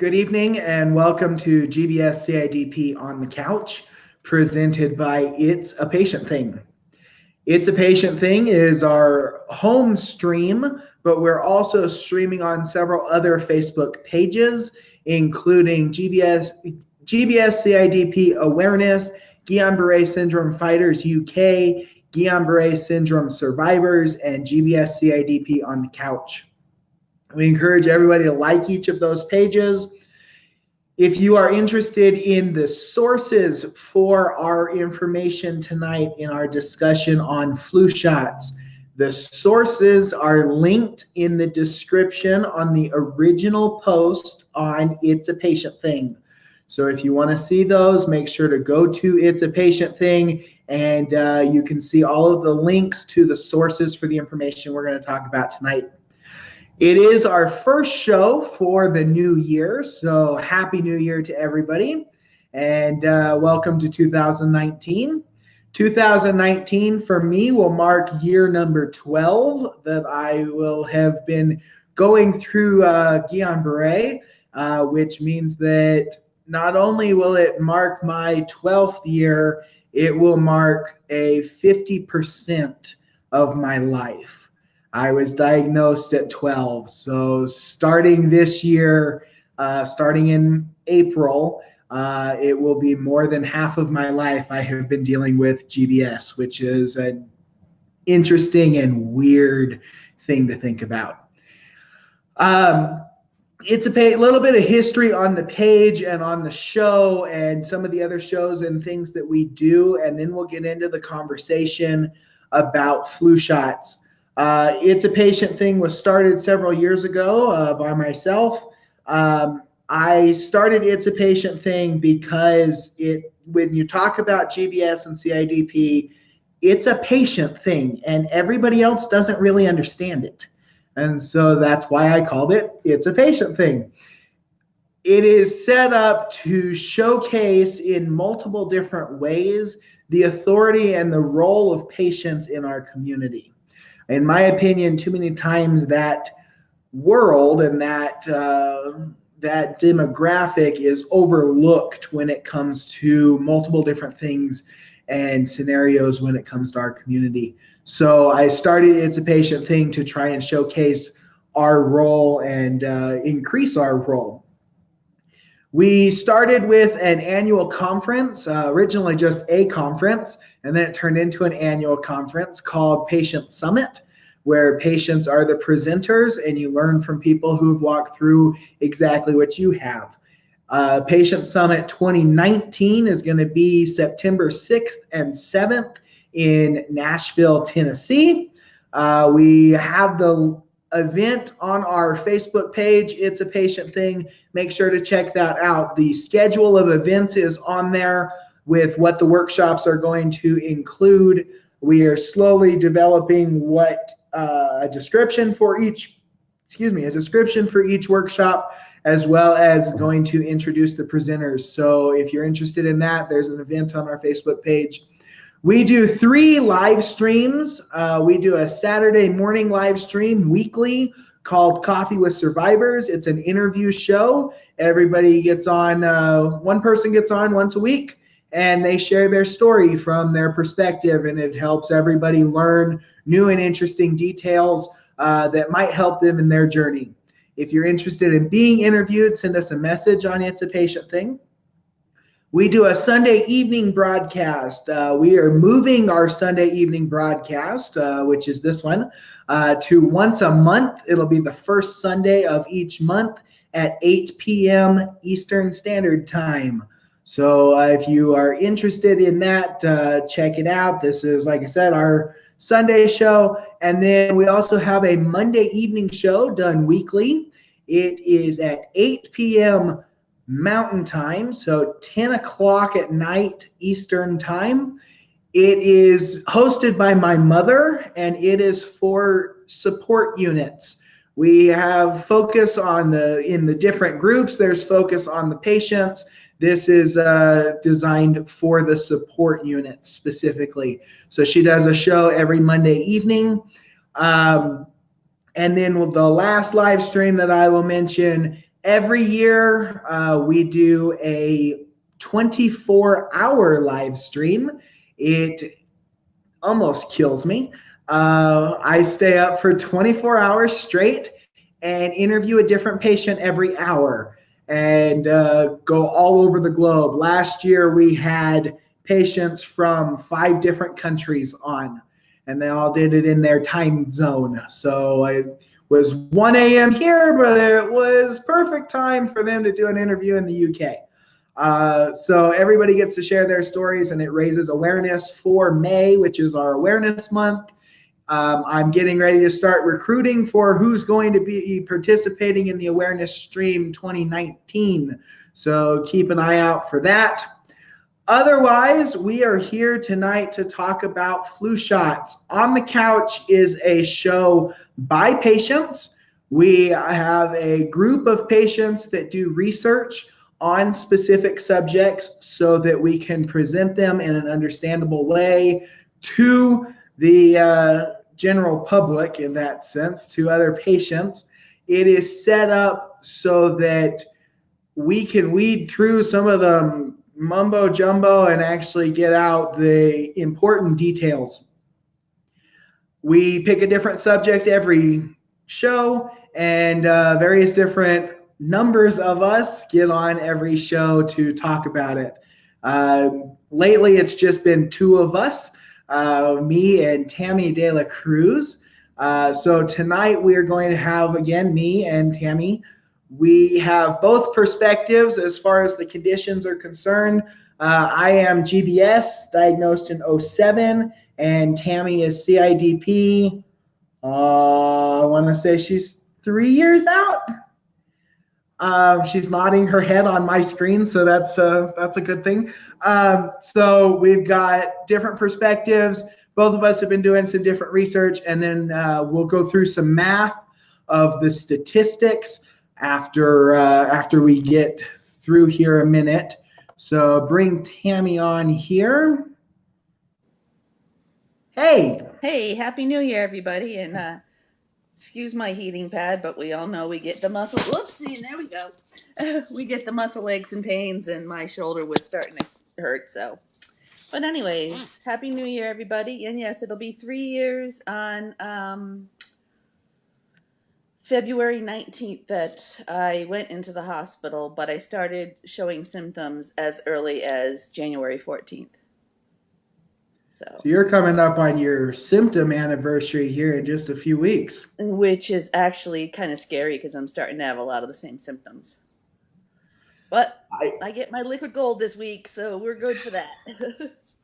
Good evening and welcome to GBS CIDP on the Couch, presented by It's a Patient Thing. It's a Patient Thing is our home stream, but we're also streaming on several other Facebook pages, including GBS CIDP Awareness, Guillain-Barré Syndrome Fighters UK, Guillain-Barré Syndrome Survivors, and GBS CIDP on the Couch. We encourage everybody to like each of those pages. If you are interested in the sources for our information tonight in our discussion on flu shots, the sources are linked in the description on the original post on It's a Patient Thing. So if you want to see those, make sure to go to It's a Patient Thing, and you can see all of the links to the sources for the information we're going to talk about tonight. It is our first show for the new year, so Happy New Year to everybody, and welcome to 2019. 2019 for me will mark year number 12 that I will have been going through Guillain-Barré, which means that not only will it mark my 12th year, it will mark a 50% of my life. I was diagnosed at 12, so starting this year, starting in April, it will be more than half of my life I have been dealing with GBS, which is an interesting and weird thing to think about. It's a little bit of history on the page and on the show and some of the other shows and things that we do, and then we'll get into the conversation about flu shots. It's a Patient Thing was started several years ago by myself. I started It's a Patient Thing because when you talk about GBS and CIDP, it's a patient thing and everybody else doesn't really understand it. And so that's why I called it It's a Patient Thing. It is set up to showcase in multiple different ways the authority and the role of patients in our community. In my opinion, too many times that world and that demographic is overlooked when it comes to multiple different things and scenarios when it comes to our community. So I started It's a Patient Thing to try and showcase our role and increase our role. We started with an annual conference, originally just a conference, and then it turned into an annual conference called Patient Summit, where patients are the presenters and you learn from people who've walked through exactly what you have. Patient Summit 2019 is going to be September 6th and 7th in Nashville, Tennessee. We have the event on our Facebook page, It's a Patient Thing. Make sure to check that out. The schedule of events is on there with what the workshops are going to include. We are slowly developing a description for each workshop, as well as going to introduce the presenters. So if you're interested in that, there's an event on our Facebook page. We do 3 live streams. We do a Saturday morning live stream weekly called Coffee with Survivors. It's an interview show. Everybody gets on, one person gets on once a week, and they share their story from their perspective, and it helps everybody learn new and interesting details that might help them in their journey. If you're interested in being interviewed, send us a message on It's a Patient Thing. We do a Sunday evening broadcast. We are moving our Sunday evening broadcast, which is this one, to once a month. It'll be the first Sunday of each month at 8 p.m. Eastern Standard Time. So if you are interested in that, check it out. This is, like I said, our Sunday show. And then we also have a Monday evening show done weekly. It is at 8 p.m. Mountain Time, so 10 o'clock at night Eastern Time. It is hosted by my mother, and it is for support units. We have focus on in the different groups. There's focus on the patients. This is designed for the support units specifically. So she does a show every Monday evening. And then the last live stream that I will mention Every year, we do a 24-hour live stream. It almost kills me. I stay up for 24 hours straight and interview a different patient every hour and go all over the globe. Last year, we had patients from 5 different countries on, and they all did it in their time zone. So it was 1 a.m. here, but it was perfect time for them to do an interview in the UK. So everybody gets to share their stories, and it raises awareness for May, which is our awareness month. I'm getting ready to start recruiting for who's going to be participating in the Awareness Stream 2019. So keep an eye out for that. Otherwise, we are here tonight to talk about flu shots. On the Couch is a show by patients. We have a group of patients that do research on specific subjects so that we can present them in an understandable way to the general public, in that sense, to other patients. It is set up so that we can weed through some of the mumbo jumbo and actually get out the important details. We pick a different subject every show, and various different numbers of us get on every show to talk about it. Lately, it's just been 2 of us, me and Tammy De La Cruz. So tonight we are going to have, again, me and Tammy. We have both perspectives as far as the conditions are concerned. I am GBS, diagnosed in 07, and Tammy is CIDP. I want to say she's 3 years out. She's nodding her head on my screen, so that's a good thing. So we've got different perspectives. Both of us have been doing some different research, and then we'll go through some math of the statistics after we get through here a minute. So bring Tammy on here. Hey. Hey, Happy New Year, everybody. And excuse my heating pad, but we all know we get the muscle. Whoopsie, there we go. We get the muscle aches and pains, and my shoulder was starting to hurt. So, but anyways, Happy New Year, everybody. And yes, it'll be 3 years on February 19th that I went into the hospital, but I started showing symptoms as early as January 14th. So you're coming up on your symptom anniversary here in just a few weeks. Which is actually kind of scary because I'm starting to have a lot of the same symptoms. But I get my liquid gold this week, so we're good for that.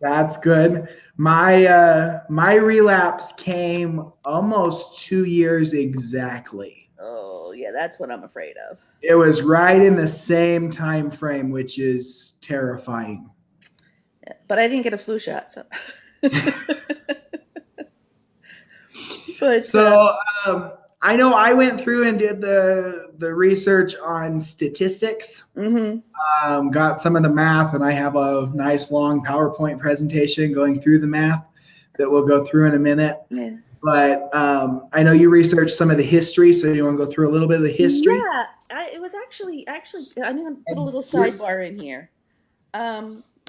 That's good. My relapse came almost 2 years exactly. Oh, yeah, that's what I'm afraid of. It was right in the same time frame, which is terrifying. Yeah, but I didn't get a flu shot, so. But so I know I went through and did the research on statistics. Mm-hmm. Got some of the math, and I have a nice long PowerPoint presentation going through the math that we'll go through in a minute. Yeah. But I know you researched some of the history, so you want to go through a little bit of the history? Yeah, it was actually, I'm going to put a little sidebar in here.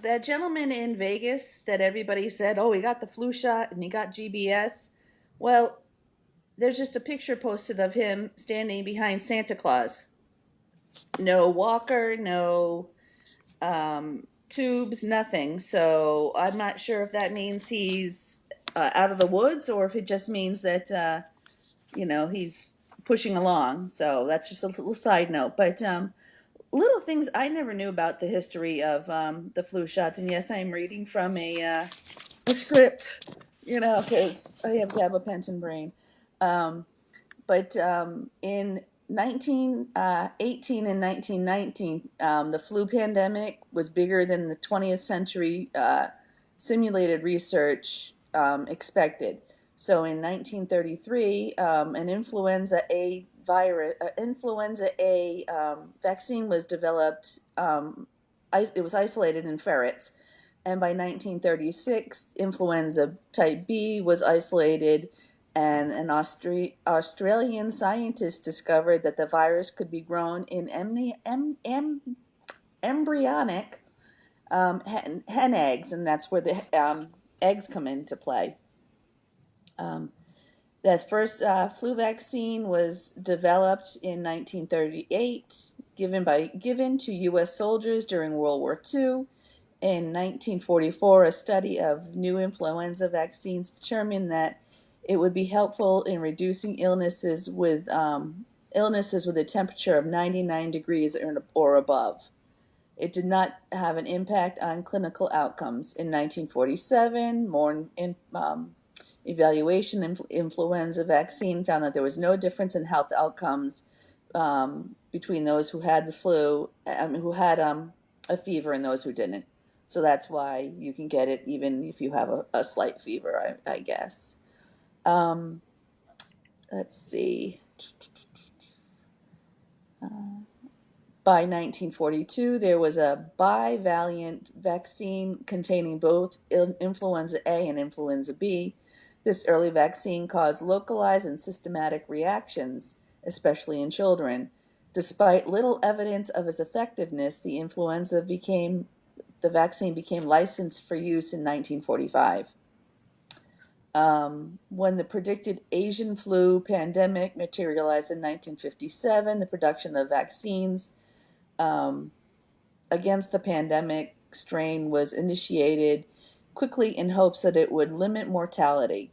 That gentleman in Vegas that everybody said, oh, he got the flu shot and he got GBS. Well, there's just a picture posted of him standing behind Santa Claus. No walker, no tubes, nothing. So I'm not sure if that means he's out of the woods or if it just means that, he's pushing along. So that's just a little side note. But little things I never knew about the history of the flu shots. And yes, I'm reading from a script, because I have gabapentin brain. But in 1918 and 1919, the flu pandemic was bigger than the 20th century simulated research expected. So in 1933, an influenza A vaccine was developed. It was isolated in ferrets. And by 1936, influenza type B was isolated And an Australian scientist discovered that the virus could be grown in embryonic hen eggs, and that's where the eggs come into play. Um, that first flu vaccine was developed in 1938, given to U.S. soldiers during World War II. In 1944, a study of new influenza vaccines determined that it would be helpful in reducing illnesses with a temperature of 99 degrees or above. It did not have an impact on clinical outcomes. In 1947, more evaluation influenza vaccine found that there was no difference in health outcomes between those who had the flu, who had a fever, and those who didn't. So that's why you can get it even if you have a slight fever, I guess. Um, let's see. By 1942, there was a bivalent vaccine containing both influenza A and influenza B. This early vaccine caused localized and systematic reactions, especially in children. Despite little evidence of its effectiveness, the vaccine became licensed for use in 1945. When the predicted Asian flu pandemic materialized in 1957, the production of vaccines against the pandemic strain was initiated quickly in hopes that it would limit mortality.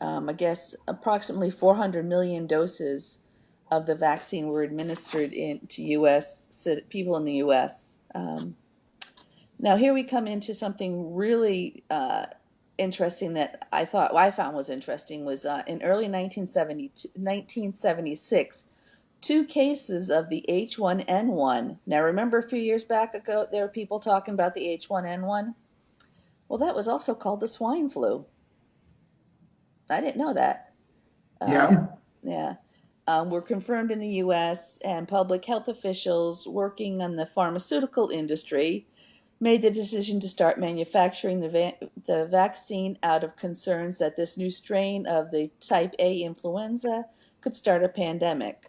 I guess approximately 400 million doses of the vaccine were administered to U.S. people in the U.S. Now here we come into something really interesting that I found was interesting was in early 1976, two cases of the H1N1. Now remember a few years back ago there were people talking about the H1N1? Well, that was also called the swine flu. I didn't know that. Yeah. Yeah. Were confirmed in the US, and public health officials working on the pharmaceutical industry made the decision to start manufacturing the vaccine out of concerns that this new strain of the type A influenza could start a pandemic.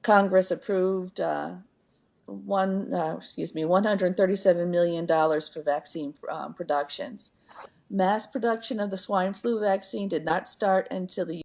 Congress approved $137 million for vaccine productions. Mass production of the swine flu vaccine did not start until the